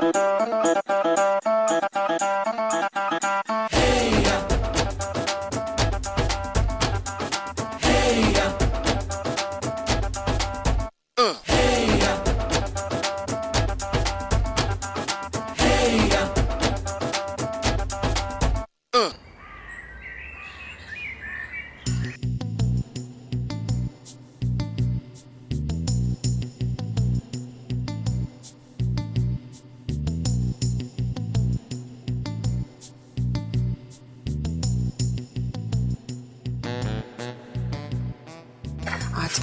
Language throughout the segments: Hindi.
आज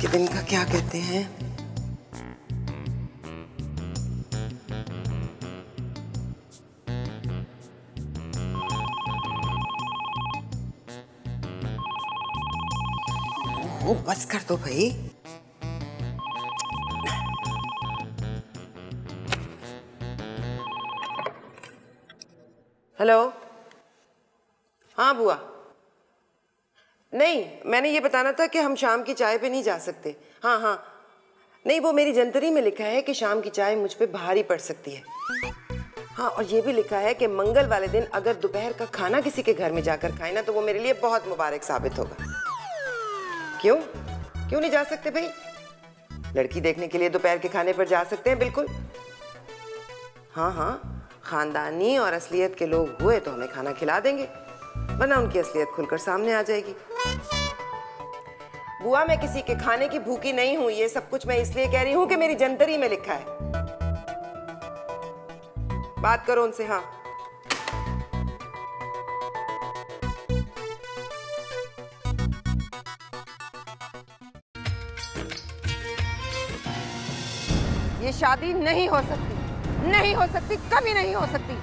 के दिन का क्या कहते हैं? ओ, बस कर दो भाई। हेलो। हाँ बुआ। नहीं, मैंने ये बताना था कि हम शाम की चाय पे नहीं जा सकते। हाँ हाँ, नहीं वो मेरी जंतरी में लिखा है कि शाम की चाय मुझ पे भारी पड़ सकती है। हाँ, और ये भी लिखा है कि मंगल वाले दिन अगर दोपहर का खाना किसी के घर में जाकर खाए ना तो वो मेरे लिए बहुत मुबारक साबित होगा। क्यों क्यों नहीं जा सकते भाई? लड़की देखने के लिए दोपहर के खाने पर जा सकते हैं बिल्कुल। हाँ हाँ, खानदानी और असलियत के लोग हुए तो हमें खाना खिला देंगे, वरना उनकी असलियत खुलकर सामने आ जाएगी। बुआ, मैं किसी के खाने की भूखी नहीं हूं। ये सब कुछ मैं इसलिए कह रही हूं कि मेरी जंतरी में लिखा है। बात करो उनसे। हाँ, ये शादी नहीं हो सकती, नहीं हो सकती, कभी नहीं हो सकती।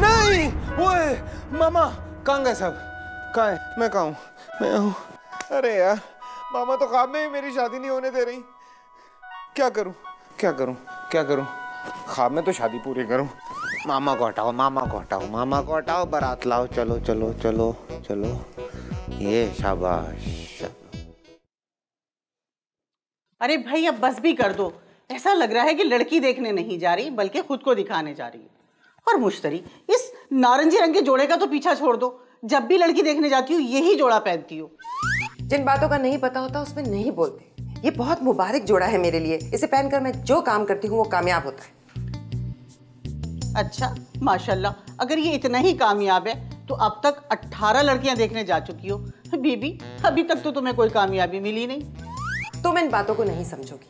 नहीं, ओए मामा कहाँ गए सब? कहाँ है? मैं कहाँ हूँ? मैं हूँ। अरे यार, मामा तो ख्वाब में ही मेरी शादी नहीं होने दे रही। क्या करूँ क्या करूँ क्या करूँ? ख्वाब में तो शादी पूरी करूँ। मामा को हटाओ, मामा को हटाओ, मामा को हटाओ, बारात लाओ, चलो चलो चलो चलो। ये शाबाश। अरे भाई अब बस भी कर दो। ऐसा लग रहा है कि लड़की देखने नहीं जा रही बल्कि खुद को दिखाने जा रही है। और मुश्तरी, इस नारंगी रंग के जोड़े का तो पीछा छोड़ दो। जब भी लड़की देखने जाती हूँ यही जोड़ा पहनती हूँ। जिन बातों का नहीं पता होता उसमें नहीं बोलते। ये बहुत मुबारक जोड़ा है मेरे लिए। इसे पहनकर मैं जो काम करती हूँ वो कामयाब होता है। अच्छा, माशाल्लाह। अगर ये इतना ही कामयाब है तो अब तक 18 लड़कियां देखने जा चुकी हो। बीबी, अभी तक तो तुम्हें कोई कामयाबी मिली नहीं। तुम इन बातों को नहीं समझोगी।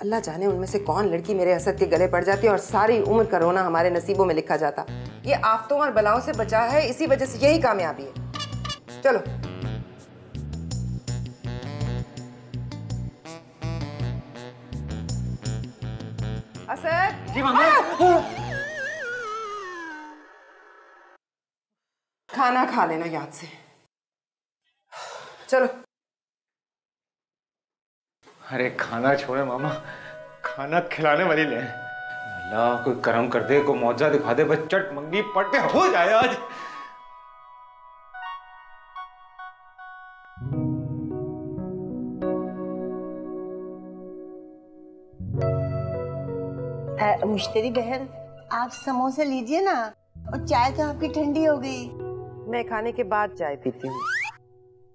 अल्लाह जाने उनमें से कौन लड़की मेरे हसद के गले पड़ जाती है और सारी उम्र का रोना हमारे नसीबों में लिखा जाता। ये आफतों और बलाओं से बचा है, इसी वजह से यही कामयाबी है। चलो। असद। जी मामा। खाना खा लेना याद से। चलो। अरे खाना छोड़े मामा, खाना खिलाने वाली ले। अल्लाह कोई करम कर दे, कोई मौजा दिखा दे, बस चट मंगी पट पे हो जाए आज। मुश्तरी बहन, आप समोसा लीजिए ना, और चाय तो आपकी ठंडी हो गई। मैं खाने के बाद चाय पीती हूँ।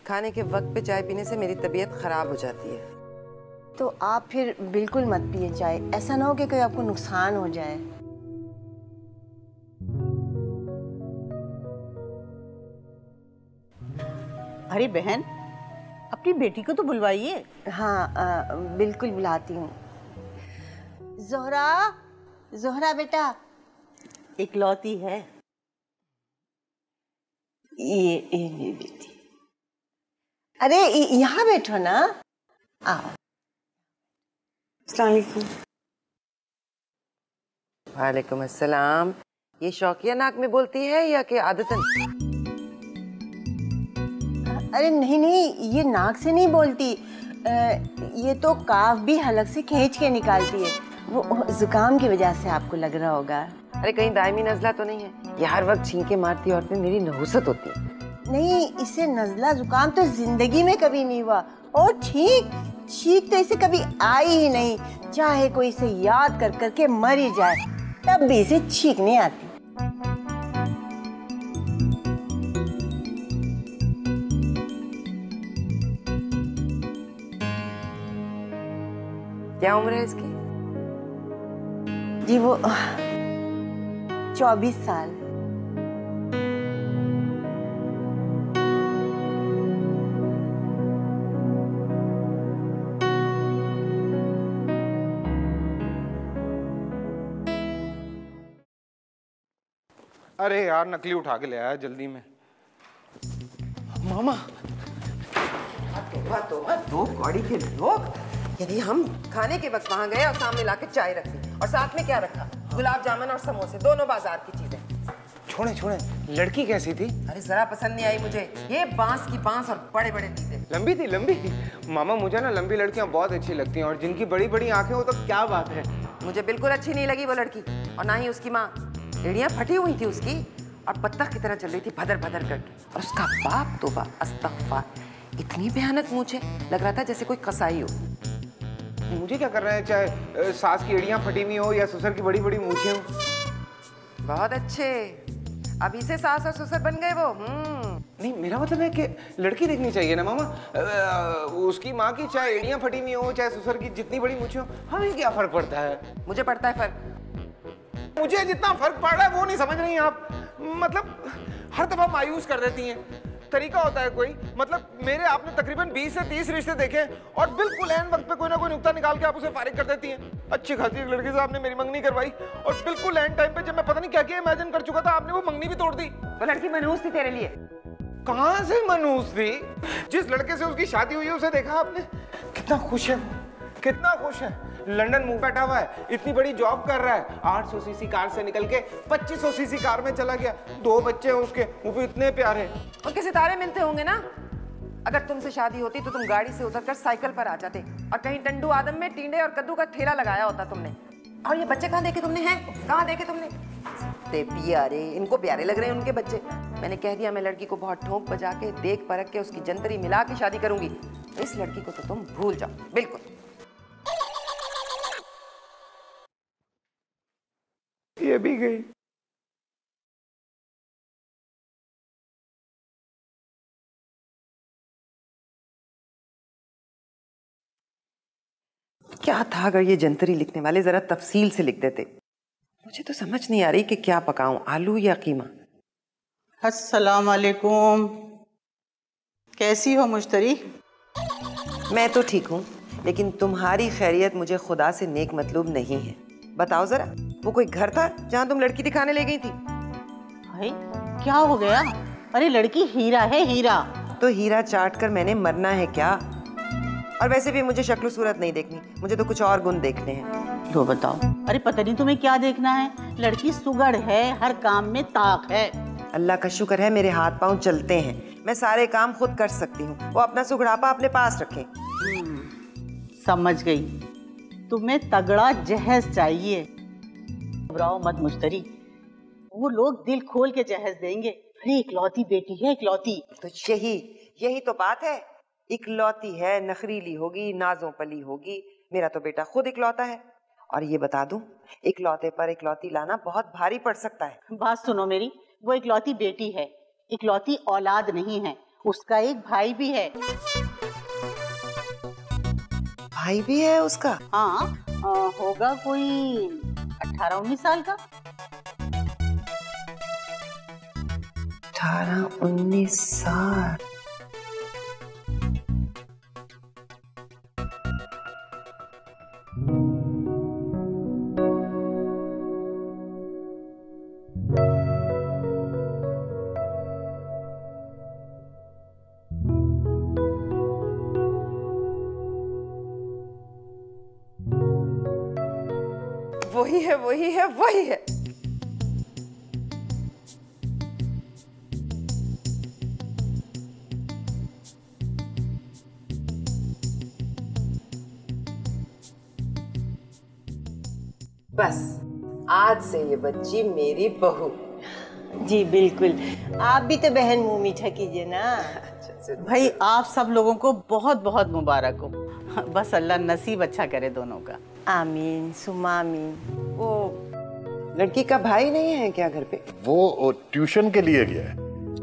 खाने के वक्त पे चाय पीने से मेरी तबीयत खराब हो जाती है। तो आप फिर बिल्कुल मत पिए चाय। ऐसा ना हो कि कोई आपको नुकसान हो जाए। अरे बहन, अपनी बेटी को तो बुलवाइए। हाँ बिल्कुल बुलाती हूँ। ज़ोहरा, ज़ोहरा बेटा। इकलौती है। ये मेरी बेटी। अरे यहाँ बैठो ना। आओ। अस्सलाम वालेकुम। वालेकुम अस्सलाम। ये शौकिया नाक में बोलती है या कि आदतन? अरे नहीं नहीं, ये नाक से नहीं बोलती। ये तो काफ भी हलक से खींच के निकालती है। वो जुकाम की वजह से आपको लग रहा होगा। अरे कहीं दायमी नज़ला तो नहीं है? ये हर वक्त छींके मारती औरतें मेरी नहुसत होती है। नहीं, इससे नज़ला जुकाम तो जिंदगी में कभी नहीं हुआ। और ठीक चीख तो इसे कभी आई ही नहीं, चाहे कोई इसे याद कर करके मर ही जाए तब भी इसे चीख नहीं आती। क्या उम्र है इसकी? जी वो 24 साल। अरे यार नकली उठा के ले आया जल्दी में। मामा दो कौड़ी के लोग, यानी हम खाने के वक्त वहां गए और सामने लाके चाय रख दी और साथ में क्या रखा? गुलाब जामुन और समोसे, दोनों बाजार की चीजें। छोड़े छोड़े, लड़की कैसी थी? अरे जरा पसंद नहीं आई मुझे, ये बांस की बांस और बड़े बड़े दीदे। लंबी थी लंबी थी। मामा मुझे ना लंबी लड़कियां बहुत अच्छी लगती हैं, और जिनकी बड़ी बड़ी आंखें हो तो क्या बात है। मुझे बिल्कुल अच्छी नहीं लगी वो लड़की, और ना ही उसकी माँ। एड़ियाँ फटी हुई थी उसकी और बत्तख की तरह चल रही थी भदर भदर करके। और उसका बाप तो अस्तगफार, इतनी भयानक मूंछें, लग रहा था जैसे कोई कसाई हो। मुझे क्या करना है, चाहे सास की एड़ियां फटी हुई हो या ससुर की बड़ी बड़ी मूंछें हो। बहुत अच्छे, अभी से सास और ससुर बन गए वो। नहीं, मेरा मतलब है कि लड़की देखनी चाहिए ना मामा। उसकी माँ की चाहे एड़ियां फटी हुई हो, चाहे ससुर की जितनी बड़ी मूंछें हो, हमें क्या फर्क पड़ता है? मुझे पड़ता है फर्क। मुझे जितना फर्क पड़ रहा है वो नहीं समझ रही आप। मतलब हर दफा मायूस कर देती हैं। तरीका होता है कोई, मतलब मेरे आपने तकरीबन 20 से 30 रिश्ते देखे और बिल्कुल ऐन वक्त पे कोई ना कोई नुक्ता निकाल के आप उसे फारिग कर देती हैं। अच्छी खासी एक लड़की से आपने मेरी मंगनी करवाई और बिल्कुल ऐन टाइम पे जब मैं पता नहीं क्या क्या इमेजिन कर चुका था, आपने वो मंगनी भी तोड़ दी। वो लड़की मनहूस थी तेरे लिए। कहां से मनहूस थी? जिस लड़के से उसकी शादी हुई है उसे देखा आपने? कितना खुश है वो, कितना खुश है। लंदन मुंह बैठा हुआ है, इतनी बड़ी जॉब कर रहा है, 800 सीसी कार से निकल के 2500 सीसी कार में चला गया। 2 बच्चे हैं उसके, वो भी इतने प्यारे। उनके सितारे मिलते होंगे ना। अगर तुमसे शादी होती तो तुम गाड़ी से उतरकर साइकिल पर आ जाते और कहीं टंडू आदम में टींडे और कद्दू का ठेला लगाया होता तुमने। और ये बच्चे कहाँ देखे तुमने हैं? कहाँ देखे तुमने? ते प्यारे, इनको प्यारे लग रहे हैं उनके बच्चे। मैंने कह दिया मैं लड़की को बहुत ठोंक बजा के देख परख के उसकी जंतरी मिला के शादी करूंगी। इस लड़की को तो तुम भूल जाओ बिल्कुल। ये भी गई। क्या था अगर ये जंतरी लिखने वाले जरा तफसील से लिख देते। मुझे तो समझ नहीं आ रही कि क्या पकाऊं, आलू या कीमा। अस्सलाम वालेकुम, कैसी हो मुश्तरी? मैं तो ठीक हूँ, लेकिन तुम्हारी खैरियत मुझे खुदा से नेक मतलूब नहीं है। बताओ जरा, वो कोई घर था जहाँ तुम लड़की दिखाने ले गई थी? भाई क्या हो गया? अरे लड़की हीरा है, हीरा। तो हीरा चाट कर मैंने मरना है क्या? और वैसे भी मुझे शक्ल सूरत नहीं देखनी, मुझे तो कुछ और गुण देखने हैं। तो बताओ। अरे पता नहीं तुम्हें क्या देखना है, लड़की सुगड़ है, हर काम में ताक है। अल्लाह का शुक्र है मेरे हाथ पांव चलते हैं, मैं सारे काम खुद कर सकती हूँ। वो अपना सुगड़ापा अपने पास रखें। समझ गई, तुम्हें तगड़ा जहेज चाहिए। घबराओ मत मुश्तरी, वो लोग दिल खोल के जहेज देंगे। अरे इकलौती बेटी है, इकलौती। तो यही तो बात है, इकलौती है, नखरीली होगी, नाजों पली होगी। मेरा तो बेटा खुद इकलौता है। और ये बता दूं, इकलौते पर इकलौती लाना बहुत भारी पड़ सकता है। बात सुनो मेरी, वो इकलौती बेटी है, इकलौती औलाद नहीं है। उसका एक भाई भी है। भाई भी है उसका? हाँ, होगा कोई 18-19 साल का। 18-19 साल? वही है। बस आज से ये बच्ची मेरी बहू। जी बिल्कुल, आप भी तो बहन मुंह मीठा कीजिए ना। भाई आप सब लोगों को बहुत बहुत मुबारक हो। बस अल्लाह नसीब अच्छा करे दोनों का। आमीन सुमा आमीन। वो लड़की का भाई नहीं है क्या घर पे? वो ट्यूशन के लिए गया है।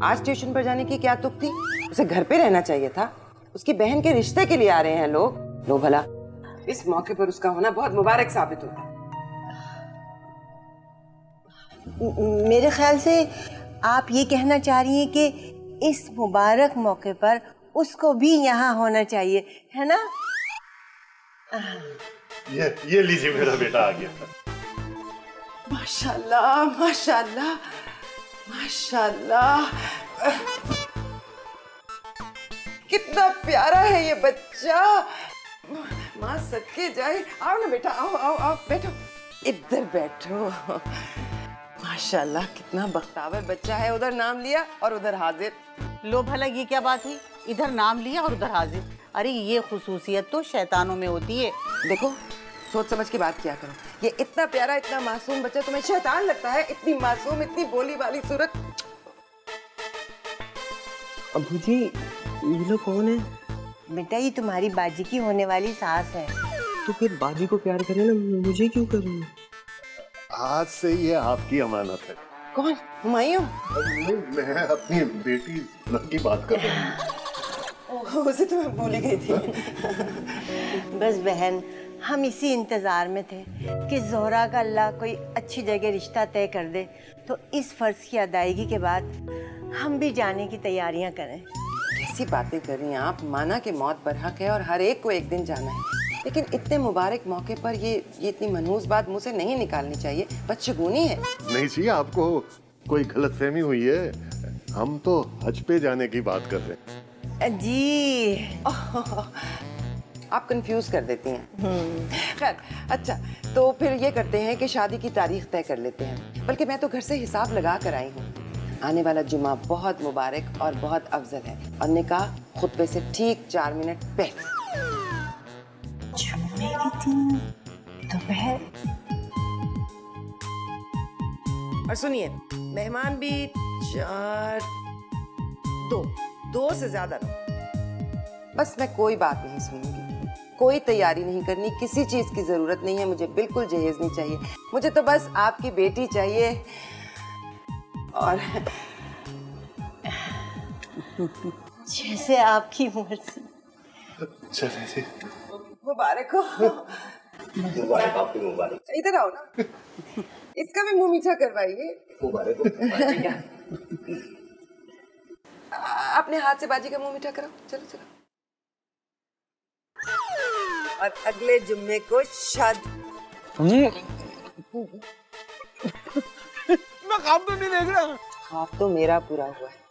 आज ट्यूशन पर जाने की क्या तुक थी? उसे घर पे रहना चाहिए था। उसकी बहन के रिश्ते के लिए आ रहे हैं लोग। लो भला, इस मौके पर उसका होना बहुत मुबारक साबित होगा। मेरे ख्याल से आप ये कहना चाह रही हैं कि इस मुबारक मौके पर उसको भी यहाँ होना चाहिए, है ना? ये लीजिए, मेरा बेटा आ गया। माशाल्लाह माशाल्लाह माशाल्लाह, कितना प्यारा है ये बच्चा। माँ सदके जाए। आओ ना बेटा, आओ आओ आओ, बैठो, इधर बैठो। माशाल्लाह कितना बख्तावर बच्चा है। उधर नाम लिया और उधर हाजिर। लो भला, ये क्या बात हुई? इधर नाम लिया और उधर हाजिर। अरे ये खुसूसियत तो शैतानों में होती है। देखो, सोच समझ की बात किया करो। ये इतना प्यारा, इतना मासूम बच्चा तुम्हें शैतान लगता है? इतनी मासूम, इतनी भोली वाली सूरत। अबू जी, ये लोग कौन है? बेटा, ये तुम्हारी बाजी की होने वाली सास है। तो फिर बाजी को प्यार करे ना, मुझे क्यों कर रही है? आज से ये आपकी अमानत है। कौन? हुमायूं? मैं अपनी बेटी की बात कर रहा हूँ। उसे तो मैं भूल ही गई थी। बस बहन, हम इसी इंतजार में थे कि ज़ोहरा का अल्लाह कोई अच्छी जगह रिश्ता तय कर दे, तो इस फर्ज की अदायगी के बाद हम भी जाने की तैयारियां करें। कैसी बातें कर रही हैं आप? माना कि मौत बरहक है और हर एक को एक दिन जाना है, लेकिन इतने मुबारक मौके पर ये इतनी मनहूस बात मुंह से नहीं निकालनी चाहिए। बदशगुनी है। नहीं जी, आपको कोई गलतफहमी हुई है। हम तो हज पे जाने की बात कर रहे हैं। जी आप कंफ्यूज कर देती हैं। खैर, अच्छा तो फिर ये करते हैं कि शादी की तारीख तय कर लेते हैं। बल्कि मैं तो घर से हिसाब लगा कर आई हूँ। आने वाला जुमा बहुत मुबारक और बहुत अफजल है, और निकाह खुतबे से ठीक 4 मिनट पहले। जुम्मे के दिन दोपहर। और सुनिए, मेहमान भी 4, 2 से ज्यादा ना। बस मैं कोई बात नहीं सुनूंगी, कोई तैयारी नहीं करनी, किसी चीज की जरूरत नहीं है मुझे। बिल्कुल जहेज नहीं चाहिए मुझे। तो बस आपकी बेटी चाहिए। और जैसे आपकी मर्जी। चले जी। मुबारक हो। मुबारक, आपको मुबारक। इधर आओ ना, इसका भी मुंह मीठा करवाइए। मुबारक हो। अपने हाथ से बाजी का मुंह मीठा करो। चलो चलो। और अगले जुम्मे को मैं ख्वाब तो नहीं देख रहा। ख्वाब तो मेरा पूरा हुआ है।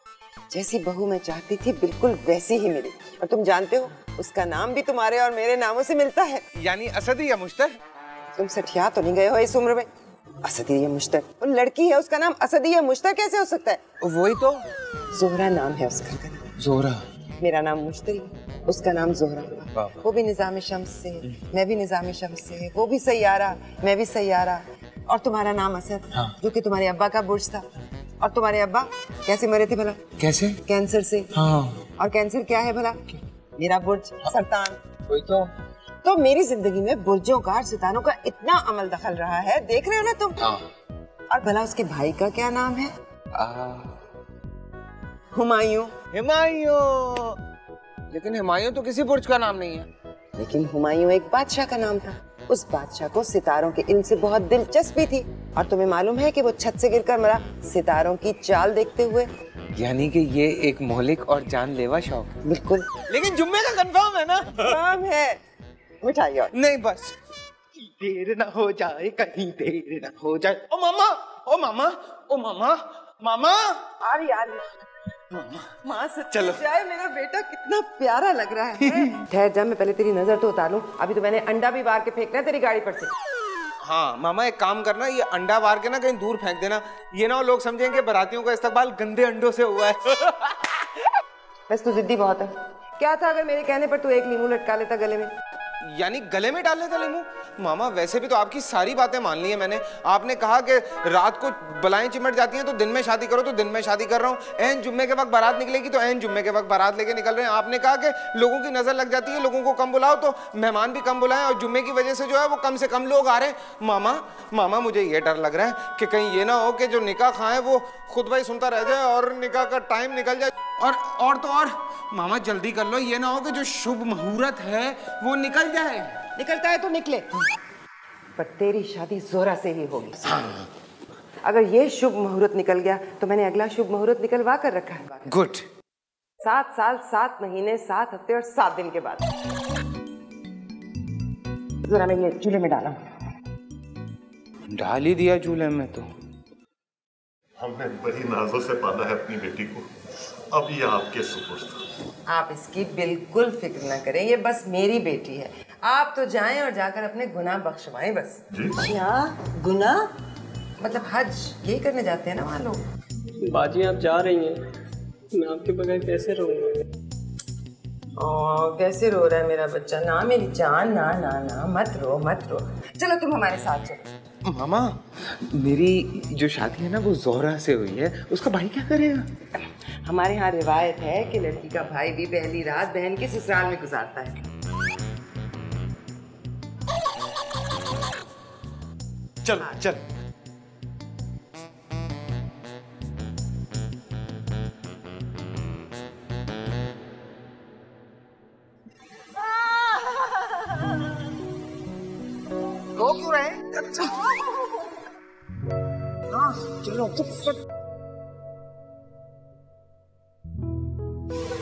जैसी बहू मैं चाहती थी बिल्कुल वैसी ही मिली। और तुम जानते हो, उसका नाम भी तुम्हारे और मेरे नामों से मिलता है। यानी असदी या मुश्तर? तुम सठिया तो नहीं गए हो इस उम्र में? असदी या मुश्तर, वो लड़की है, उसका नाम असदी या मुश्तर कैसे हो सकता है? वही तो। जोहरा नाम है उसका। जोहरा? मेरा नाम मुश्तरी, उसका नाम जोहरा। वो भी निजाम शम्स से, मैं भी निजाम शम्स से। वो भी सैयारा, मैं भी सैयारा। और तुम्हारा नाम असद, जो कि तुम्हारे अब्बा का बुर्ज था। और तुम्हारे अब्बा कैसे मरे थे भला? कैसे? कैंसर से। हाँ। और कैंसर क्या है भला? मेरा बुर्ज, सरतान। वही तो मेरी जिंदगी में बुर्जों का और सितारों का इतना अमल दखल रहा है, देख रहे हो ना तुम? हाँ। और भला उसके भाई का क्या नाम है? हुमायूं। हुमायूं? लेकिन हुमायूं तो किसी बुर्ज का नाम नहीं है। लेकिन हुमायूं एक बादशाह का नाम था। उस बादशाह को सितारों के इल्म से बहुत दिलचस्पी थी। और तुम्हें मालूम है कि वो छत से गिरकर मरा सितारों की चाल देखते हुए। यानी कि ये एक मोहलिक और जानलेवा शौक। बिल्कुल। लेकिन जुम्मे का कंफर्म है ना? कंफर्म है। मिठाई और नहीं, बस देर ना हो जाए, कहीं देर ना हो जाए। ओ मामा, ओ मामा, ओ मामा, मामा। आ रही माँ से चलो जाए। मेरा बेटा कितना प्यारा लग रहा है। ठहर जा, मैं पहले तेरी नजर तो उतार लूं। अभी तो मैंने अंडा भी वार के फेंकना है तेरी गाड़ी पर से। हाँ मामा, एक काम करना, ये अंडा वार के ना कहीं दूर फेंक देना। ये ना लोग समझेंगे बारातियों का इस्तकबाल गंदे अंडों से हुआ है। बस तू जिद्दी बहुत है। क्या था अगर मेरे कहने पर तू एक लीमू लटका लेता गले में? यानी गले में डालने का लीमू? मामा वैसे भी तो आपकी सारी बातें मान ली है मैंने। आपने कहा कि रात को बलाएं चिमट जाती हैं तो दिन में शादी करो, तो दिन में शादी कर रहा हूँ। ऐन जुम्मे के वक्त बारात निकलेगी तो ऐन जुम्मे के वक्त बारात लेके निकल रहे हैं। आपने कहा कि लोगों की नजर लग जाती है, लोगों को कम बुलाओ, तो मेहमान भी कम बुलाएं, और जुम्मे की वजह से जो है वो कम से कम लोग आ रहे हैं। मामा मुझे ये डर लग रहा है कि कहीं ये ना हो कि जो निकाह खाए वो खुद भाई सुनता रह जाए और निकाह का टाइम निकल जाए। और तो और मामा जल्दी कर लो, ये ना हो कि जो शुभ मुहूर्त है वो निकल जाए। निकलता है तो निकले, पर तेरी शादी जोहरा से ही होगी। अगर ये शुभ मुहूर्त निकल गया तो मैंने अगला शुभ मुहूर्त निकलवा कर रखा है। गुड। 7 साल 7 महीने 7 हफ्ते और 7 दिन के बाद जोहरा मैं ये चूल्हे में डाला। डाल ही दिया चूल्हे में तो। हमने बड़ी नाजों से पाला है अपनी बेटी को, अब ये आपके सुपुर्द। आप इसकी बिल्कुल फिक्र ना करें, ये बस मेरी बेटी है। आप तो जाएं और जाकर अपने गुनाह बख्शवाएं बस। जी क्या गुनाह? मतलब हज यही करने जाते हैं ना वहाँ लोग। बाजी आप जा रही हैं, मैं आपके बगैर कैसे रहूँगा? कैसे रो रहा है मेरा बच्चा? ना मेरी जान, ना ना ना, मत रो मत रो। चलो तुम हमारे साथ चलो। मामा मेरी जो शादी है ना वो जोहरा से हुई है, उसका भाई क्या करेगा? हमारे यहाँ रिवायत है कि लड़की का भाई भी पहली रात बहन के ससुराल में गुजारता है। चल चल। रो क्यों रहे? चलो चुप।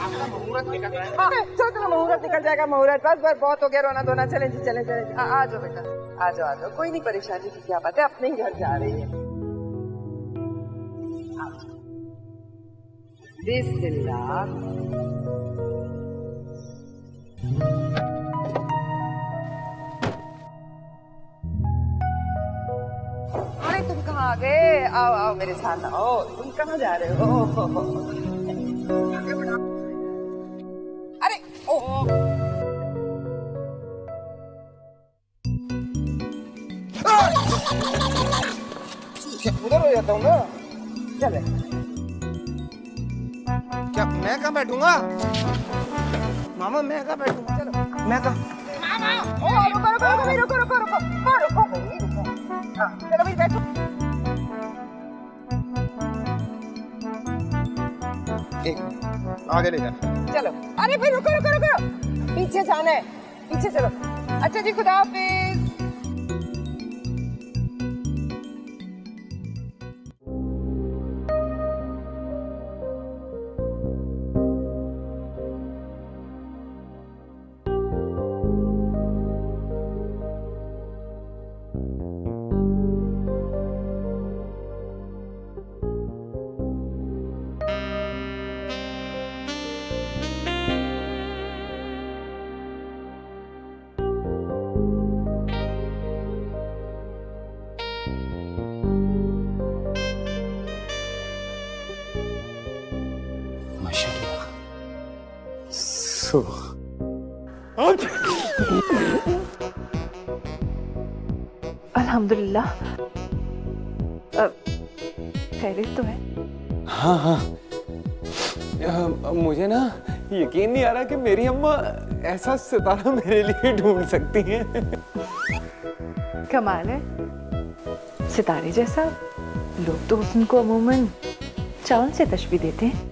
चलो मुहूर्त निकल जाएगा। मुहूर्त बस बहुत हो गया रोना धोना। चले जी चले चले। आ जाओ बेटा, आ जाओ। कोई नहीं, परेशानी की क्या बात है, अपने ही घर जा रही है। बिस्मिल्लाह। अरे तुम कहाँ आ गए? आओ आओ मेरे साथ आओ। तुम कहाँ जा रहे हो? अरे ओ उधर हो जाता हूँ ना। चले। क्या मैं कहाँ बैठूंगा? मामा मैं कहाँ बैठूंगा? चलो मैं कहाँ? रुको। चलो भाई बैठो। एक आगे ले जा। चलो। अरे भाई रुको। पीछे जाना है, पीछे चलो। अच्छा जी, खुदा हाफिज। अल्हम्दुलिल्लाह। खैरियत तो है? हाँ। मुझे ना यकीन नहीं आ रहा कि मेरी अम्मा ऐसा सितारा मेरे लिए ढूंढ सकती हैं। कमाल है, सितारे जैसा। लोग तो हुस्न को अमूमन चांद से तशबीह देते हैं।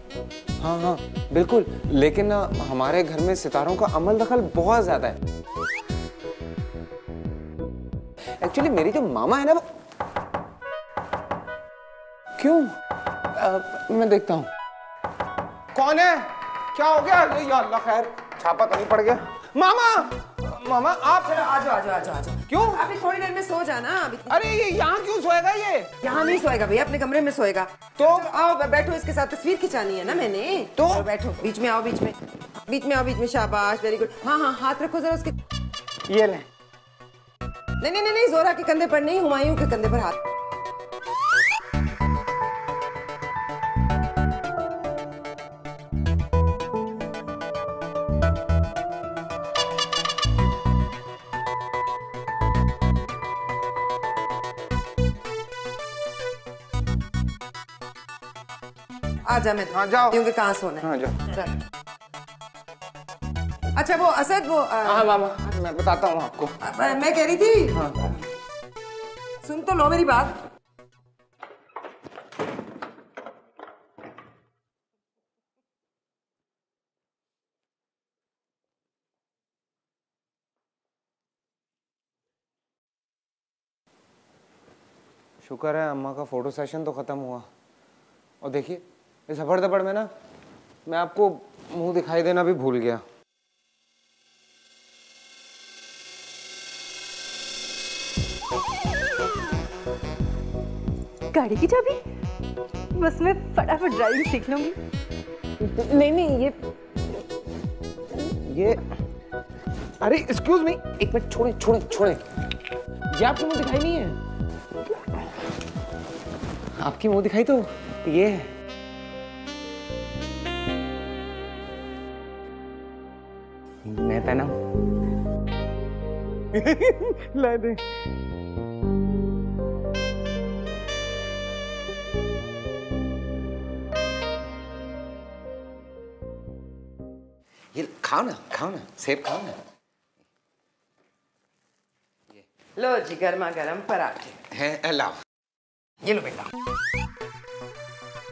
हाँ बिल्कुल, लेकिन ना हमारे घर में सितारों का अमल दखल बहुत ज्यादा है। एक्चुअली मेरी जो मामा है ना वो क्यों मैं देखता हूँ कौन है, क्या हो गया? या अल्लाह खैर, छापा तो नहीं पड़ गया। मामा आप आ जाओ। क्यों? अभी थोड़ी देर में सो जाना। अभी अरे ये यहाँ क्यों सोएगा? ये यहाँ नहीं सोएगा भैया, अपने कमरे में सोएगा। तो आओ बैठो, इसके साथ तस्वीर खिंचानी है ना मैंने। तो बैठो, बीच में आओ, बीच में। शाबाश, वेरी गुड। हाँ हाथ रखो जरा उसके। ये ले। नहीं, जोरा के कंधे पर नहीं, हुमायूं के कंधे पर हाथ। आजा मैं हाँ, जाओ। क्योंकि कहाँ सोना है। हाँ जाओ। चल। अच्छा वो असद वो हाँ मामा मैं बताता हूँ आपको। मैं कह रही थी हाँ सुन तो लो मेरी बात। शुक्र है अम्मा का फोटो सेशन तो खत्म हुआ। और देखिए इस हबड़ में ना मैं आपको मुंह दिखाई देना भी भूल गया। गाड़ी की चाबी? बस मैं फटाफट ड्राइविंग सीख लूंगी। नहीं ये अरे एक्सक्यूज मी, एक मिनट छोड़े। ये आपकी मुंह दिखाई नहीं है? आपकी मुंह दिखाई तो ये है। मैं पहना ला दे। ये खाओ ना सेब खाओ ना। लो जी गर्मा गर्म पराठे है लाओ। ये लो बेटा।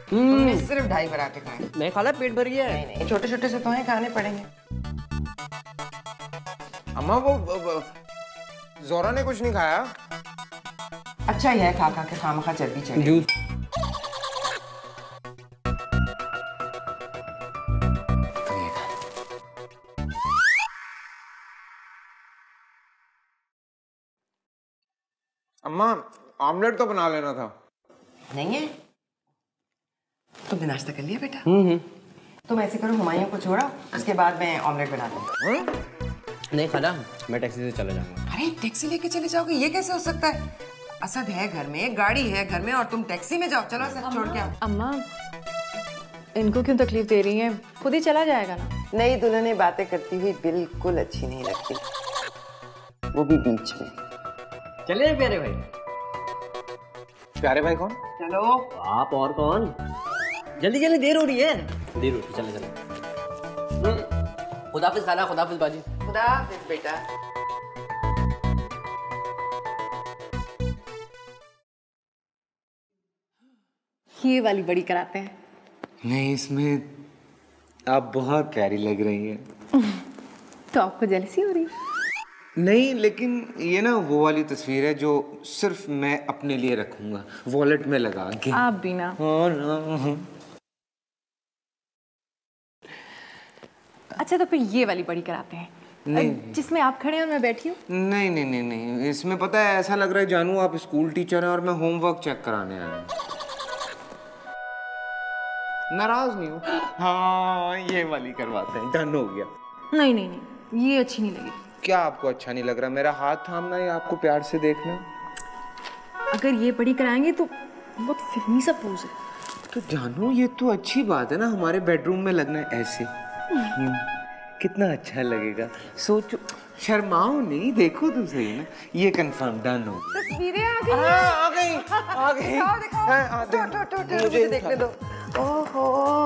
तुमने सिर्फ 2.5 पराठे खाए। मैं खाला पेट भर गया है। नहीं छोटे छोटे से तो हैं, खाने पड़ेंगे। अम्मा वो जोरा ने कुछ नहीं खाया। अच्छा ही है खा के खामखा चर्बी चढ़ी। जूस अम्मा ऑमलेट तो बना लेना था। नहीं है? तुमने नाश्ता कर लिया बेटा? तुम ऐसे करो हुमायूं को छोड़ो, उसके बाद मैं ऑमलेट बना दूँ। नहीं खाला, मैं टैक्सी से चला जाऊंगा। अरे टैक्सी लेके चले जाओगे, ये कैसे हो सकता है? असद है घर में, गाड़ी है घर में और तुम टैक्सी में जाओ। चलो असद छोड़ के आओ। अम्मा इनको क्यों तकलीफ दे रही हैं? खुद ही चला जाएगा ना। नई दुल्हनें बातें करती हुई बिल्कुल अच्छी नहीं लगती, वो भी बीच में। चले प्यारे भाई। प्यारे भाई कौन? चलो आप और कौन? जल्दी देर हो रही है। चले खुदाफिज खाला, खुदाफिज बाजी। खुदा हाफिज बेटा। ये वाली बड़ी कराते हैं। नहीं इसमें आप बहुत प्यारी लग रही हैं। तो आपको जेलसी हो रही है? नहीं लेकिन ये ना वो वाली तस्वीर है जो सिर्फ मैं अपने लिए रखूंगा वॉलेट में लगा के। आप भी ना। हाँ ना। अच्छा तो फिर ये वाली बड़ी कराते हैं। नहीं जिसमें आप खड़े हैं और मैं बैठी हूँ। नहीं इसमें पता है ऐसा लग रहा है जानू आप स्कूल टीचर हैं और मैं होमवर्क चेक कराने आया हूँ। नाराज नहीं हूँ। हाँ ये वाली करवाते हैं, डन हो गया। नहीं ये अच्छी नहीं लगी। क्या आपको अच्छा नहीं लग रहा? मेरा हाथ थामना या आपको प्यार से देखना? अगर ये बड़ी कराएंगे तो बहुत फिल्मी सा पोज है। तो जानू ये तो अच्छी बात है ना, हमारे बेडरूम में लगना है ऐसे। कितना अच्छा लगेगा। सोचो, शर्माओ नहीं, देखो तो सही ना। ये कंफर्म डन हो गया। तस्वीरें आ गई। दिखाओ मुझे देखने दो। ओहो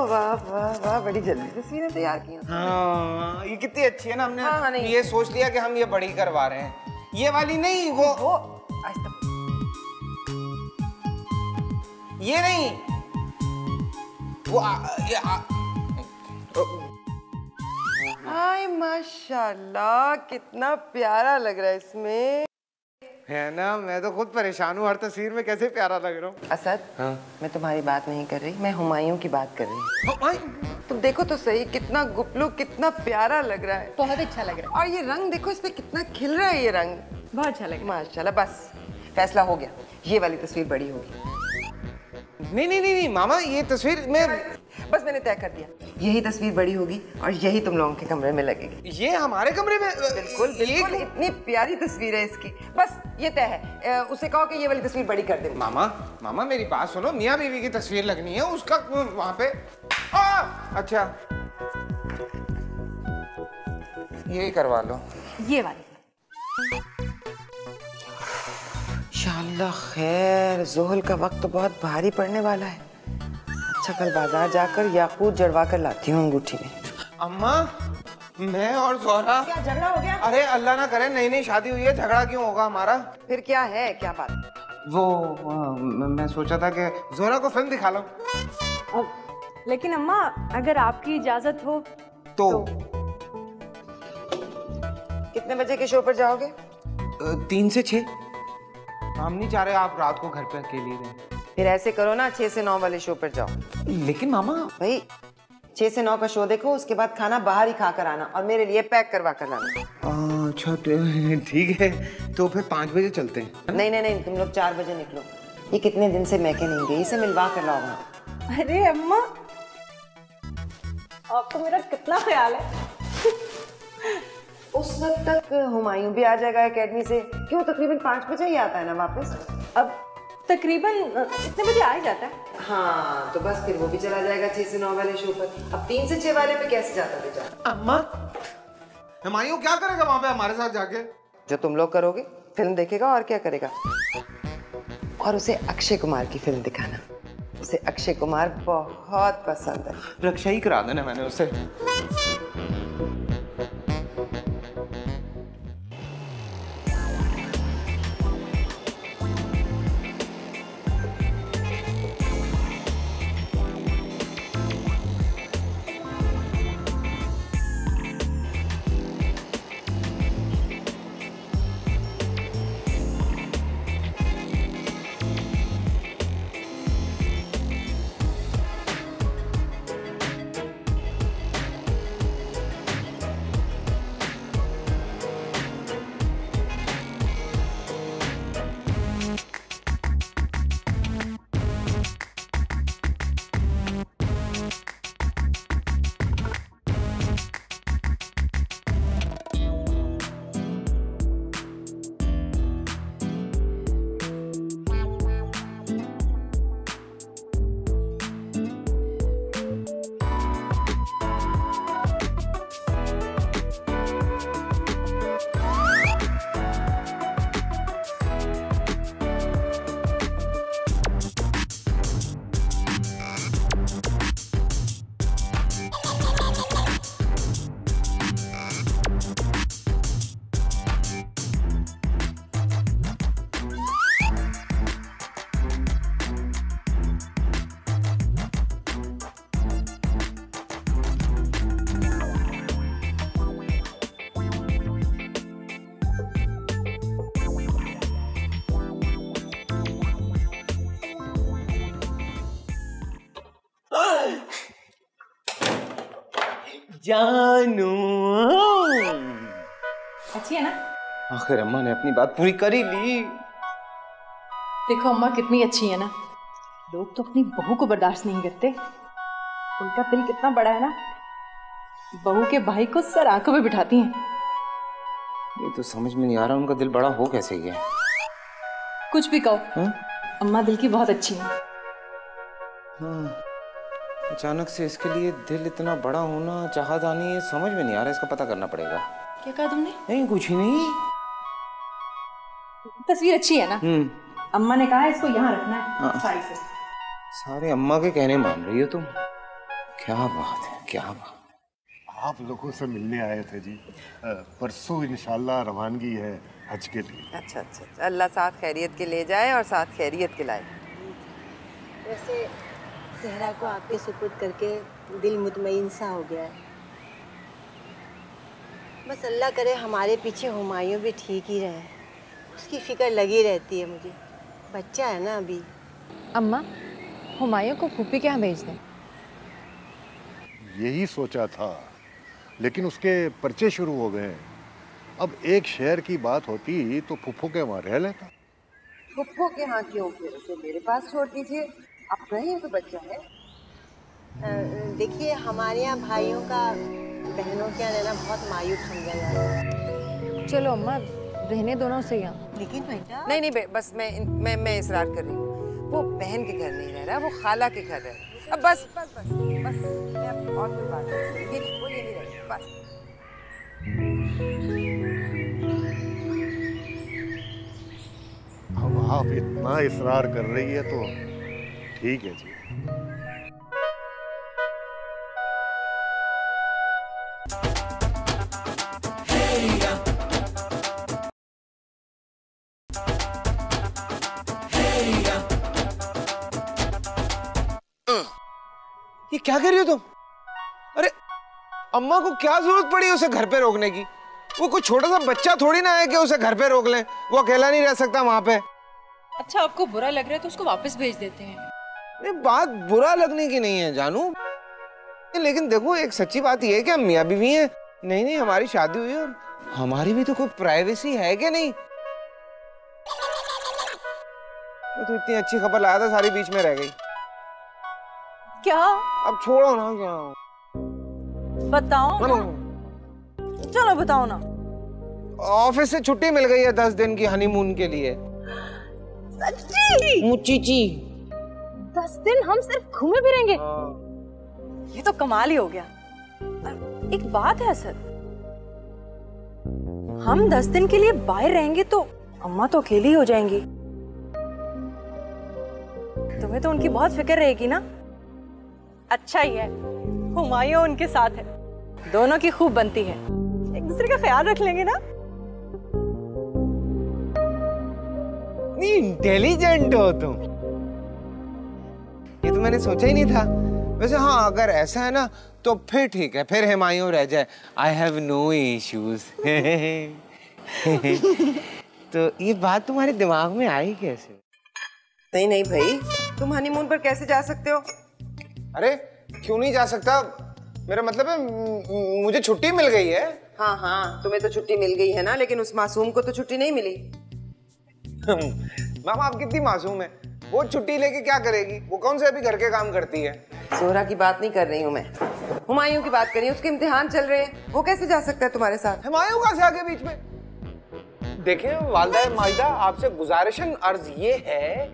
वाह बड़ी जल्दी तस्वीरें तैयार की। हाँ ये कितनी अच्छी है ना। हमने हाँ, नहीं। ये सोच लिया कि हम ये बड़ी करवा रहे हैं। ये वाली नहीं, वो आज तक ये नहीं, वो हाय माशाल्लाह कितना प्यारा लग रहा है इसमें। है ना, मैं तो खुद परेशान हूँ हर तस्वीर में कैसे प्यारा लग रहा हूँ। असद हाँ? मैं तुम्हारी बात नहीं कर रही, मैं हुमायूं की बात कर रही हूँ। तुम देखो तो सही, कितना गुपलू, कितना प्यारा लग रहा है। बहुत अच्छा लग रहा और ये रंग देखो इस पे कितना खिल रहा है ये रंग। बहुत अच्छा लग रहा माशाल्लाह। बस फैसला हो गया, ये वाली तस्वीर बड़ी होगी। नहीं मामा ये तस्वीर में बस मैंने तय कर दिया, यही तस्वीर बड़ी होगी और यही तुम लोगों के कमरे में लगेगी। ये हमारे कमरे में? बिल्कुल इतनी प्यारी तस्वीर है इसकी। बस ये तय है, उसे कहो कि ये वाली तस्वीर बड़ी कर दे। मामा मेरी बात सुनो, मियाँ बीवी की तस्वीर लगनी है उसका वहां पे। अच्छा यही करवा लो। ये वाली। इंशाअल्लाह खैर, ज़ोहल का वक्त तो बहुत भारी पड़ने वाला है। अच्छा, कल बाजार जाकर याकूत जड़वा कर लाती हूँ अंगूठी में। अम्मा, मैं और जोहरा। क्या झगड़ा हो गया? अरे अल्लाह ना करे, नई नई शादी हुई है, झगड़ा क्यों होगा हमारा? फिर क्या है, क्या बात? वो मैं सोचा था कि जोहरा को फिल्म दिखा लो। लेकिन अम्मा, अगर आपकी इजाजत हो तो कितने बजे के शो पर जाओगे? 3 से 6। हम नहीं चाह रहे आप रात को घर पे अकेली रहें। फिर ऐसे करो ना, 6 से 9 वाले शो पर जाओ। लेकिन मामा, भाई 6 से 9 का शो देखो, उसके बाद खाना बाहर ही खा कर आना और मेरे लिए पैक करवा कर लाना। अच्छा ठीक है, तो फिर 5 बजे चलते हैं। नहीं नहीं नहीं, तुम लोग 4 बजे निकलो। ये कितने दिन से मैके नहीं गई, इसे मिलवा कर लाओ वहाँ। अरे अम्मा, आपको मेरा कितना ख्याल है। उस वक्त तक हुमायूं भी आ जाएगा एकेडमी से। क्यों, तकरीबन 5 बजे ही आता है ना वापस। अब तकरीबन इतने बजे आ ही जाता है। हाँ, तो बस फिर वो भी चला जाएगा 6 से 9 वाले शो पर। अब 3 से 6 वाले पे कैसे जाता बेचारा? अम्मा, हुमायूं क्या करेगा वहाँ पे हमारे साथ जाके? जो तुम लोग करोगे, फिल्म देखेगा और क्या करेगा। और उसे अक्षय कुमार की फिल्म दिखाना, उसे अक्षय कुमार बहुत पसंद है। रक्षा ही करा देना मैंने उसे। जानू, अच्छी है ना? आखिर अम्मा ने अपनी बात पूरी कर ही ली। देखो अम्मा कितनी अच्छी है ना। लोग तो अपनी बहू को बर्दाश्त नहीं करते। उनका दिल कितना बड़ा है ना, बहू के भाई को सर आंखों में बिठाती हैं। ये तो समझ में नहीं आ रहा उनका दिल बड़ा हो कैसे गया। कुछ भी कहो, अम्मा दिल की बहुत अच्छी है। हाँ, अचानक से इसके लिए दिल इतना बड़ा होना चाहतानी, ये समझ में नहीं आ रहा, इसका पता करना पड़ेगा। क्या कहा तुमने? नहीं कुछ ही नहीं। तस्वीर अच्छी है ना? अम्मा ने कहा इसको यहाँ रखना है साई से। सारे अम्मा के कहने मान रही हो तुम। क्या बात है, क्या बात। आप लोगों से मिलने आए थे जी। परसों इंशाल्लाह रवानगी है हज के लिए। अच्छा अच्छा, अल्लाह साथ खैरियत के ले जाए और साथ खैरियत के लाए। वैसे सहरा को आपके सुपुर्द करके दिल मुतमईन सा हो गया है। बस अल्लाह करे हमारे पीछे हुमायूं भी ठीक ही रहे, उसकी फिक्र लगी रहती है मुझे। बच्चा है ना अभी। अम्मा, हुमायूं को फूफी के यहाँ भेज दें। यही सोचा था, लेकिन उसके पर्चे शुरू हो गए। अब एक शहर की बात होती तो फुफ्फो के वहाँ रह लेता। फुफ्फो के यहाँ क्यों, फिर उसे मेरे पास छोड़ दीजिए। आप रहे तो बच्चा है। देखिए हमारे यहाँ भाइयों का बहनों के यहाँ रहना बहुत मायूब समझा जाता है। चलो अम्मा, रहने दोनों से यहाँ। लेकिन बेटा नहीं नहीं, बस मैं इसरार कर रही हूँ। वो बहन के घर नहीं रह रहा, वो खाला के घर रह रहा। अब बस बस बस बस, मैं अब और कोई बात नहीं, वो यही रहेगा बस। अब आप इतना इसरार कर रही है तो ठीक है जी। ये क्या कह रही हो तुम? अरे अम्मा को क्या जरूरत पड़ी उसे घर पे रोकने की? वो कोई छोटा सा बच्चा थोड़ी ना है कि उसे घर पे रोक लें। वो अकेला नहीं रह सकता वहां पे। अच्छा आपको बुरा लग रहा है तो उसको वापस भेज देते हैं। नहीं, बात बुरा लगने की नहीं है जानू, लेकिन देखो एक सच्ची बात ये है कि हम मियाँ बीवी हैं। नहीं नहीं, हमारी शादी हुई और हमारी भी तो कोई प्राइवेसी है कि नहीं? मैं तो इतनी अच्छी खबर लाया था, सारी बीच में रह गई। क्या? अब छोड़ो ना, क्या बताओ ना। चलो बताओ ना। ऑफिस से छुट्टी मिल गई है 10 दिन की हनीमून के लिए। सच्ची? मुचीची 10 दिन हम सिर्फ घूमे फिरेंगे? ये तो कमाल ही हो गया। एक बात है असद, हम 10 दिन के लिए बाहर रहेंगे तो अम्मा तो अकेली हो जाएंगी। तुम्हें तो उनकी बहुत फिक्र रहेगी ना। अच्छा ही है, हुमायूं उनके साथ है, दोनों की खूब बनती है, एक दूसरे का ख्याल रख लेंगे ना। इंटेलिजेंट हो तुम, ये तो मैंने सोचा ही नहीं था। वैसे हाँ, अगर ऐसा है ना तो फिर ठीक है, फिर हुमायूं रह जाए। I have no issues. तो ये बात तुम्हारे दिमाग में आई कैसे? नहीं नहीं भाई, तुम हनीमून पर कैसे जा सकते हो? अरे क्यों नहीं जा सकता? मेरा मतलब है मुझे छुट्टी मिल गई है। हाँ हाँ, तुम्हें तो छुट्टी मिल गई है ना, लेकिन उस मासूम को तो छुट्टी नहीं मिली। मामा आप कितनी मासूम है, वो छुट्टी लेके क्या करेगी? वो कौन से अभी घर के काम करती है। जोहरा की बात नहीं कर रही हूँ मैं, हुमायूं की बात कर रही हूँ। उसके इम्तिहान चल रहे हैं, वो कैसे जा सकता है तुम्हारे साथ? हुमायूं कहाँ से आगे बीच में? देखिए वालिदा माजिदा, आपसे गुजारिशन अर्ज ये है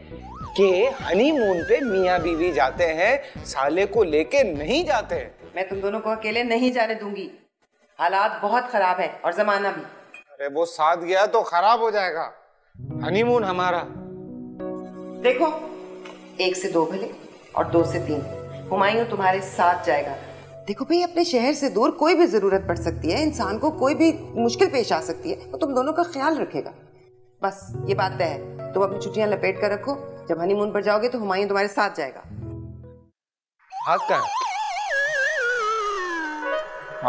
कि हनीमून पे मियाँ बीवी जाते हैं, साले को लेके नहीं जाते हैं। मैं तुम दोनों को अकेले नहीं जाने दूंगी, हालात बहुत खराब है और जमाना भी। अरे वो साथ गया तो खराब हो जाएगा हनीमून हमारा। देखो, 1 से 2 भले और 2 से 3, हुमायूं तुम्हारे साथ जाएगा। देखो भाई, अपने शहर से दूर कोई भी जरूरत पड़ सकती है, इंसान को कोई भी मुश्किल पेश आ सकती है, तो तुम दोनों का ख्याल रखेगा। बस ये बात तय है। तुम अपनी छुट्टियां लपेट कर रखो, जब हनीमून पर जाओगे तो हुमायूं तुम्हारे साथ जाएगा। हाथ का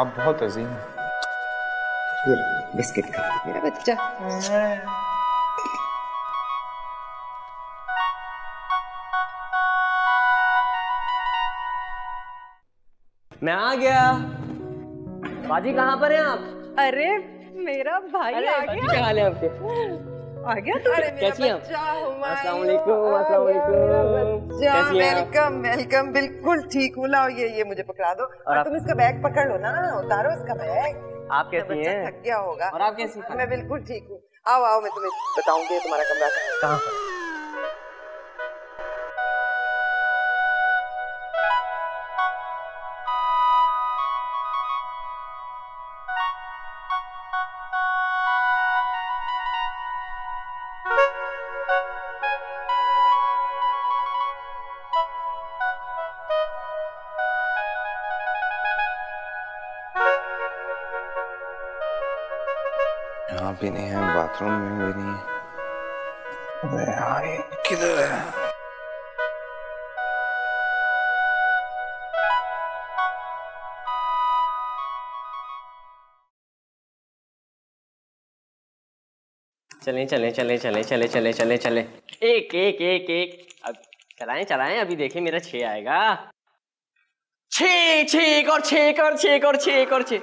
आप बहुत अजीम हैं। बिस्किट खा मेरा बच्चा। मैं आ गया। बाजी कहाँ पर हैं आप? अरे मेरा भाई आ गया। क्या हाल है आपके? आ गया तू? कैसी हैं आप? अस्सलाम वालेकुम, अस्सलाम वालेकुम। कैसी हैं आप? वेलकम वेलकम, बिल्कुल ठीक हूँ। लाओ ये मुझे पकड़ा दो और तुम इसका बैग पकड़ लो ना, उतारो इसका बैग। आप कैसी हैं? थक गया होगा। और आप कैसी हैं? मैं बिल्कुल ठीक हूँ। आओ आओ, मैं तुम्हें बताऊंगी तुम्हारा कमरा कहाँ है। यहाँ भी नहीं है, बाथरूम में भी नहीं है। अबे यार ये किधर है? चलें चलें चलें चलें चलें चलें चलें चलें। एक एक एक एक अब चलाएं चलाएं। अभी देखिए मेरा 6 आएगा। 6 6 एक और 6 एक और 6 एक और 6 एक और 6।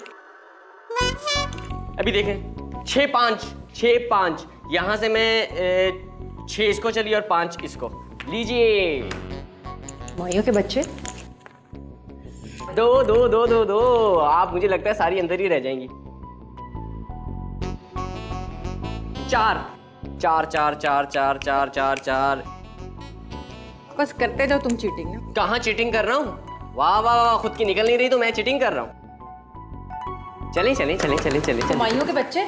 अभी देखें 6 5 6 5। यहाँ से मैं 6 इसको चली और 5 इसको लीजिए। माइयों के बच्चे 2 2 2 2 2। आप मुझे लगता है सारी अंदर ही रह जाएंगी। 4 4 4 4 4 4 4 4। बस करते जाओ तुम चीटिंग ना। कहाँ चीटिंग कर रहा हूँ? वाह वाह वाह, खुद की निकल नहीं रही तो मैं चीटिंग कर रहा हूँ। चलें चलें चलें चलें चलें चलें। माइयों के बच्चे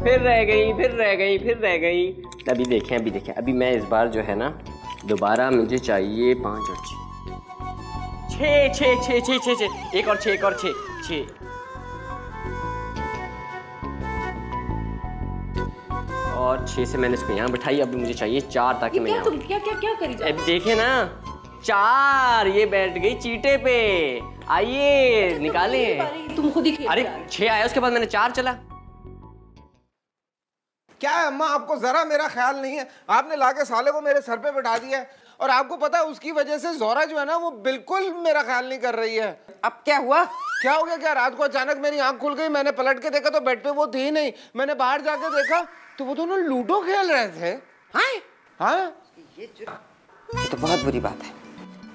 फिर रह गई फिर रह गई फिर रह गई। अभी देखें अभी मैं इस बार जो है ना दोबारा मुझे चाहिए 5 और 6 6 6 6 6 6 एक और 6 एक और 6 6 और 6 से मैंने इसको यहाँ बिठाई, अब मुझे चाहिए 4 ताकि मैं यहाँ। तुम क्या क्या क्या करी जा रहे हो? अब देखे ना 4, ये बैठ गई चीटे पे। आइए निकालें। तुम खुद ही खेल अरे रहे हो। 6 आया, उसके बाद मैंने 4 चला। क्या है अम्मा, आपको जरा मेरा ख्याल नहीं है? आपने लाके साले को मेरे सर पे बिठा दिया है और आपको पता है उसकी वजह से जोहरा जो है ना वो बिल्कुल मेरा ख्याल नहीं कर रही है। अब क्या हुआ? क्या हो गया? क्या रात को अचानक मेरी आंख खुल गई, मैंने पलट के देखा तो बेड पे वो थी ही नहीं। मैंने बाहर जाके देखा तो वो दोनों लूडो खेल रहे थे। हाँ ये तो बहुत बुरी बात है।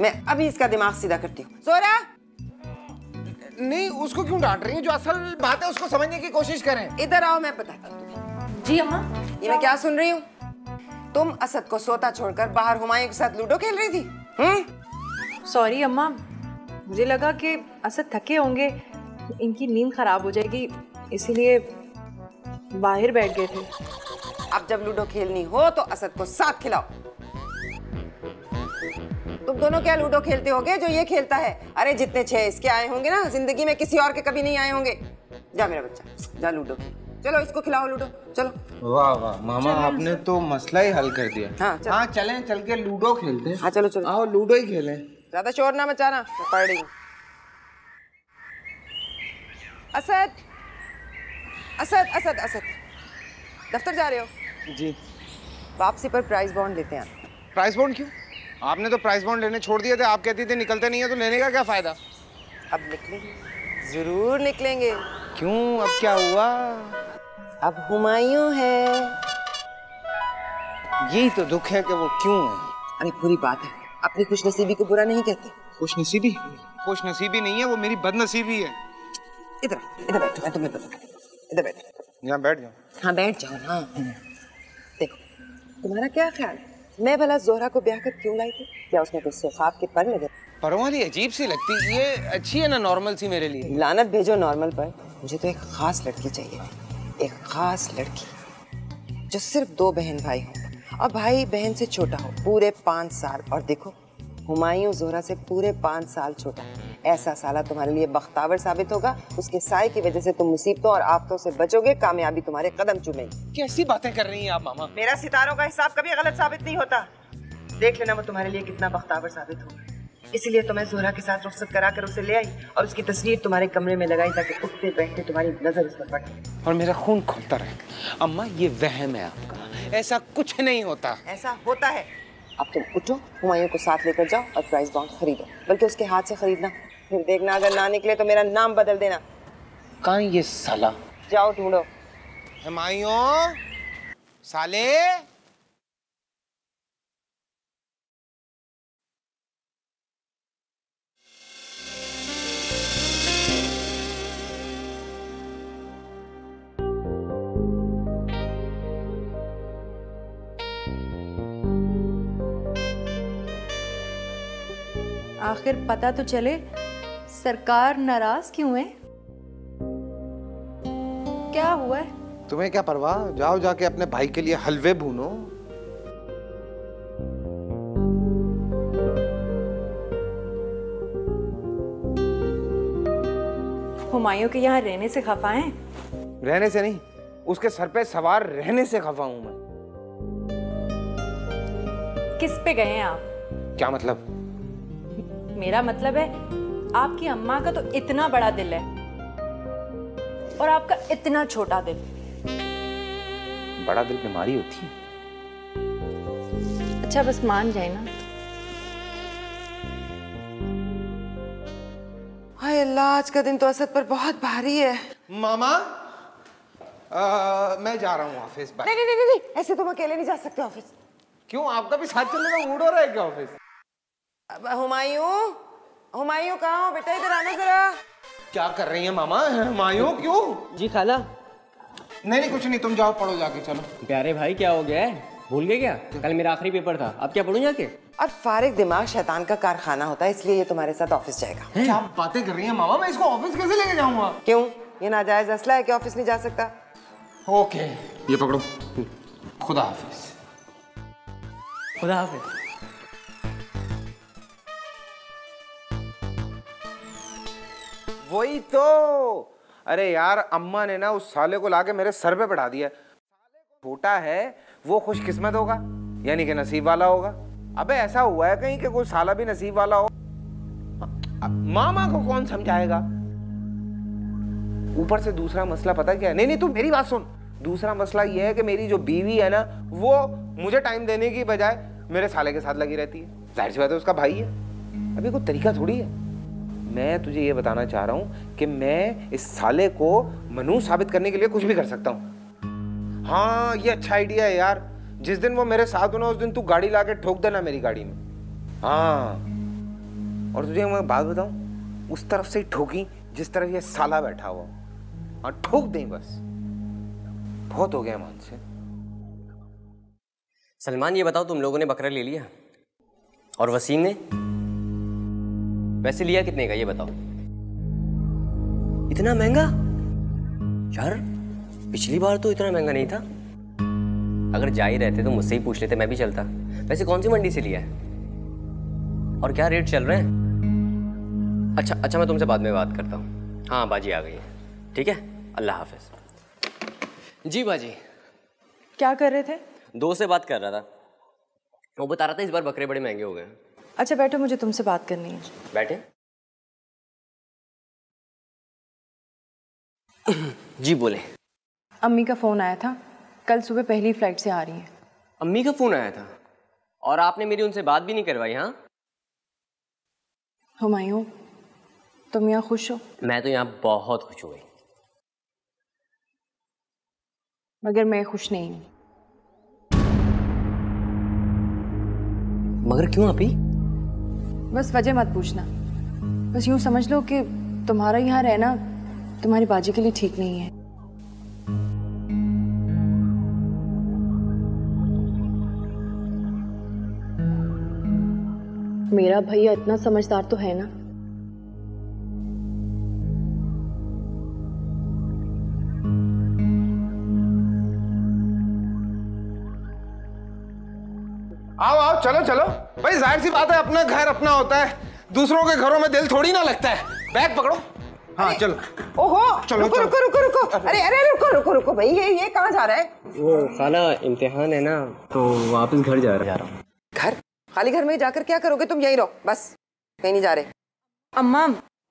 मैं अभी इसका दिमाग सीधा करती हूँ। जोहरा, नहीं, उसको क्यों डांट रही है? जो असल बात है उसको समझने की कोशिश करें। इधर आओ, मैं बताती हूँ। जी अम्मा। ये मैं क्या सुन रही हूँ? तुम असद को सोता छोड़कर बाहर हुमायूं के साथ लूडो खेल रही थी? सॉरी अम्मा, मुझे लगा कि असद थके होंगे, इनकी नींद खराब हो जाएगी, इसीलिए बाहर बैठ गए थे। अब जब लूडो खेलनी हो तो असद को साथ खिलाओ। तुम दोनों क्या लूडो खेलते होगे जो ये खेलता है? अरे जितने 6 इसके आए होंगे ना, जिंदगी में किसी और के कभी नहीं आए होंगे। जा मेरा बच्चा, जा लूडो खेल। चलो इसको खिलाओ लूडो, चलो। वाह वाह मामा, आपने तो मसला ही हल कर दिया। हाँ चलें, चल के लूडो खेलते हैं। हाँ चलो चलो। आओ लूडो ही खेलें। ज्यादा शोर ना मचाना, मैं पढ़ रही हूँ। असद असद असद असद, दफ्तर जा रहे हो? जी। वापसी पर प्राइस बॉन्ड लेते हैं। प्राइस बॉन्ड क्यों? आपने तो प्राइस बॉन्ड लेने छोड़ दिए थे। आप कहती थी निकलते नहीं है, तो लेने का क्या फायदा? अब निकलेंगे, जरूर निकलेंगे। क्यों, अब क्या हुआ? अब हुमायूं है। यही तो दुख है कि वो क्यों है। अरे बुरी बात है, अपनी खुशनसीबी को बुरा नहीं कहते। खुशनसीबी? खुशनसीबी नहीं है, वो मेरी बदनसीबी है। इधर इधर बैठो, मैं तुम्हें बताता हूँ। इधर बैठो। यहाँ बैठ जाओ। हाँ बैठ जाओ ना। देखो, तुम्हारा क्या ख्याल है, मैं भला जोहरा को ब्याह कर क्यों लाई थी? क्या उसमें कुछ ख्वाब के पर लगे? परों वाली अजीब सी लगती, ये अच्छी है ना नॉर्मल सी मेरे लिए। लानत भेजो नॉर्मल पर। मुझे तो एक खास लड़की चाहिए थी, एक खास लड़की जो सिर्फ 2 बहन भाई हो और भाई बहन से छोटा हो, पूरे 5 साल। और देखो, हुमायूं जोहरा से पूरे 5 साल छोटा। ऐसा साला तुम्हारे लिए बख्तावर साबित होगा। उसके साए की वजह से तुम मुसीबतों और आफतों से बचोगे, कामयाबी तुम्हारे कदम चूमेगी। कैसी बातें कर रही हैं आप मामा? मेरा सितारों का हिसाब कभी गलत साबित नहीं होता। देख लेना वो तुम्हारे लिए कितना बख्तावर साबित होगा। इसीलिए तो मैं जोहरा के साथ रुखसत करा कर उसे ले आई और उसकी तस्वीर तुम्हारे कमरे में लगाई ताकि उठते बैठते तुम्हारी नजर उस पर पड़े और मेरा खून खोलता रहे। अम्मा ये वहम है आपका, ऐसा कुछ नहीं होता। ऐसा होता है। अब तुम उठो, हुमायूं को साथ लेकर जाओ और प्राइस बॉन्ड खरीदो, बल्कि उसके हाथ से खरीदना। फिर देखना अगर ना निकले तो मेरा नाम बदल देना। कहाँ ये साला? जाओ ढूंढो। हुमायूं, साले। आखिर पता तो चले सरकार नाराज क्यों है? क्या हुआ है? तुम्हें क्या परवाह? जाओ जाके अपने भाई के लिए हलवे भूनो। हुमायूं के यहाँ रहने से खफा हैं? रहने से नहीं, उसके सर पे सवार रहने से खफा हूं मैं। किस पे गए हैं आप? क्या मतलब? मेरा मतलब है आपकी अम्मा का तो इतना बड़ा दिल है और आपका इतना छोटा दिल। बड़ा दिल बीमारी होती है। अच्छा बस मान जाए ना। हाय अल्लाह, आज का दिन तो असद पर बहुत भारी है। मामा, मैं जा रहा हूँ ऑफिस। बाय। नहीं नहीं नहीं, ऐसे तुम अकेले नहीं जा सकते ऑफिस। क्यों, आपका भी साथ चलने का मूड हो रहा है क्या ऑफिस? हुमायूं, हुमायूं कहाँ हो बेटा? इधर आना जरा। क्या कर रही है मामा? हुमायूं क्यों? जी खाला। नहीं कुछ नहीं, तुम जाओ पढ़ो जाके। चलो। प्यारे भाई क्या हो गया है, भूल गए क्या? कल मेरा आखिरी पेपर था, अब क्या पढ़ूं जाके? और फारिग दिमाग शैतान का कारखाना होता है, इसलिए ये तुम्हारे साथ ऑफिस जाएगा। क्या बातें कर रही हैं मामा? मैं इसको ऑफिस कैसे लेके जाऊंगा? क्यों, ये नाजायज असला है कि ऑफिस नहीं जा सकता? ओके, ये पकड़ो। खुदा हाफिज। खुदा हाफिज। वही तो। अरे यार, अम्मा ने ना उस साले को लाके मेरे सर पे बैठा दिया। छोटा है वो खुशकिस्मत होगा, यानी कि नसीब वाला होगा। अबे ऐसा हुआ है कहीं कि कोई साला भी नसीब वाला हो? मामा को कौन समझाएगा? ऊपर से दूसरा मसला पता क्या है? नहीं तू मेरी बात सुन। दूसरा मसला ये है कि मेरी जो बीवी है ना, वो मुझे टाइम देने की बजाय मेरे साले के साथ लगी रहती है। जाहिर सी बात है उसका भाई है, अभी कोई तरीका थोड़ी है। मैं तुझे ये बताना चाह रहा हूं कि मैं इस साले को मनु साबित करने के लिए कुछ भी कर सकता हूं। हाँ ये अच्छा आइडिया है यार। जिस दिन वो मेरे साथ हो ना उस दिन तू गाड़ी लाके ठोक देना मेरी गाड़ी में। हाँ और तुझे मैं बात बताऊं, उस तरफ से ठोकी जिस तरफ ये साला बैठा हुआ। हाँ ठोक दें बस, बहुत हो गया मान से। सलमान ये बताओ, तुम लोगों ने बकरा ले लिया और वसीम ने? वैसे लिया कितने का ये बताओ? इतना महंगा? यार पिछली बार तो इतना महंगा नहीं था। अगर जा ही रहते तो मुझसे ही पूछ लेते, मैं भी चलता। वैसे कौन सी मंडी से लिया है और क्या रेट चल रहे हैं? अच्छा मैं तुमसे बाद में बात करता हूँ। हाँ बाजी आ गई है, ठीक है, अल्लाह हाफिज। जी बाजी। क्या कर रहे थे? दोस्त से बात कर रहा था, वो बता रहा था इस बार बकरे बड़े महंगे हो गए। अच्छा बैठो, मुझे तुमसे बात करनी है। बैठे। जी बोले। अम्मी का फ़ोन आया था, कल सुबह पहली फ्लाइट से आ रही हैं। अम्मी का फ़ोन आया था और आपने मेरी उनसे बात भी नहीं करवाई? हाँ हुमायूं, तुम यहाँ खुश हो? मैं तो यहाँ बहुत खुश हुई। मगर मैं खुश नहीं हूँ। मगर क्यों आपी? बस वजह मत पूछना, बस यूं समझ लो कि तुम्हारा यहाँ रहना तुम्हारी बाजी के लिए ठीक नहीं है। मेरा भैया इतना समझदार तो है ना। आओ चलो भाई, जाहिर सी बात है अपना घर अपना होता है, दूसरों के घरों में दिल थोड़ी ना लगता है। बैग पकड़ो। हाँ चलो। ओहो चलो रुको। अरे रुको भाई, ये कहाँ जा रहा है? वो खाला इम्तिहान है ना, तो वापस घर जा रहा हूँ। घर? खाली घर में जाकर क्या करोगे? तुम यहीं रहो बस, कहीं नहीं जा रहे। अम्मा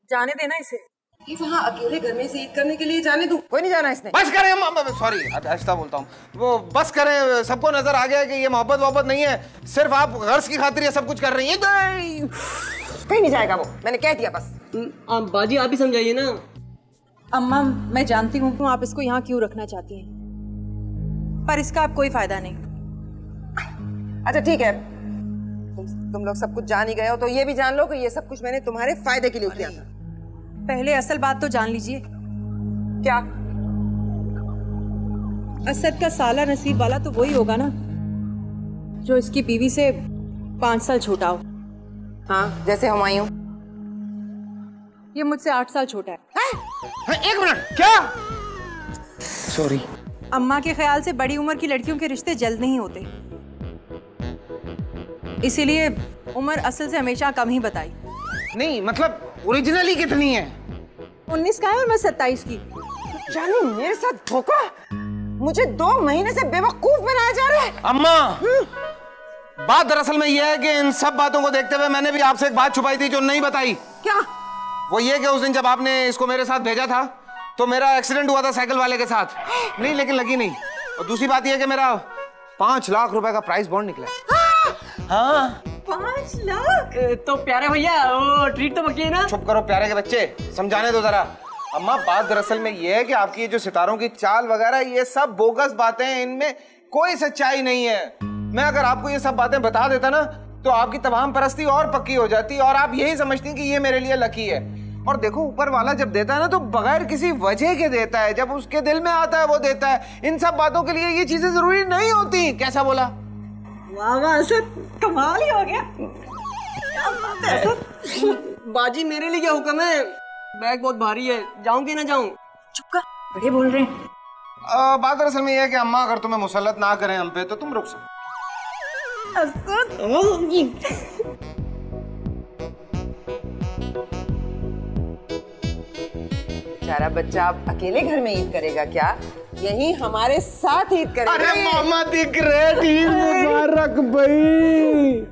जाने देना इसे। ये वहाँ अकेले घर में से ईद करने के लिए जाने दूं? कोई नहीं जाना इसने। बस करें, सॉरी ऐसा बोलता हूँ, वो बस करें। सबको नजर आ गया कि ये मोहब्बत नहीं है, सिर्फ आप गर्ज की खातिर ये सब कुछ कर रही हैं। कहीं नहीं जाएगा वो, मैंने कह दिया बस। बाजी आप ही समझाइए ना। अम्मा मैं जानती हूँ तुम आप इसको यहाँ क्यों रखना चाहती हैं, पर इसका अब कोई फायदा नहीं। अच्छा ठीक है, तुम लोग सब कुछ जान ही गए हो तो ये भी जान लो कि ये सब कुछ मैंने तुम्हारे फायदे के लिए किया था। पहले असल बात तो जान लीजिए। क्या? असद का साला नसीब वाला तो वही होगा ना जो इसकी बीवी से 5 साल छोटा हो। हाँ जैसे हुमायूं। ये मुझसे 8 साल छोटा है। एक मिनट, क्या? सॉरी। अम्मा के ख्याल से बड़ी उम्र की लड़कियों के रिश्ते जल्द नहीं होते, इसीलिए उम्र असल से हमेशा कम ही बताई। नहीं मतलब ओरिजिनली कितनी है? 19 का है और मैं 27 की। जानी मेरे साथ धोखा, मुझे 2 महीने से बेवकूफ बनाया जा रहा है। अम्मा बात दरअसल में यह है कि इन सब बातों को देखते हुए मैंने भी आपसे एक बात छुपाई थी जो नहीं बताई। क्या? वो ये कि उस दिन जब आपने इसको मेरे साथ भेजा था तो मेरा एक्सीडेंट हुआ था साइकिल वाले के साथ। नहीं लेकिन लगी नहीं। और दूसरी बात यह कि मेरा 5 लाख रुपए का प्राइस बॉन्ड निकला। हाँ 5 लाख? तो प्यारे भैया वो ट्रीट तो बाकी है ना। चुप करो प्यारे के बच्चे, समझाने दो जरा। अम्मा बात दरअसल में ये है कि आपकी ये जो सितारों की चाल वगैरह ये सब बोगस बातें हैं, इनमें कोई सच्चाई नहीं है। मैं अगर आपको ये सब बातें बता देता ना तो आपकी तमाम परस्ती और पक्की हो जाती और आप यही समझती कि ये मेरे लिए लकी है। और देखो ऊपर वाला जब देता है ना तो बगैर किसी वजह के देता है, जब उसके दिल में आता है वो देता है। इन सब बातों के लिए ये चीजें जरूरी नहीं होती। कैसा बोला? वाह वाह असद, कमाल ही हो गया। बाजी मेरे लिए क्या हुक्म है? बैग बहुत भारी है, जाऊं कि ना जाऊं? चुप कर, बड़े बोल रहे हैं। बात दरअसल में ये है कि अम्मा अगर तुम्हें मुसल्लत ना करें हम पे तो तुम रुक सकते। बेचारा बच्चा अब अकेले घर में ईद करेगा क्या? यही हमारे साथ ईद करेंगे। अरे मामा दी ग्रेट ईद मुबारक भाई।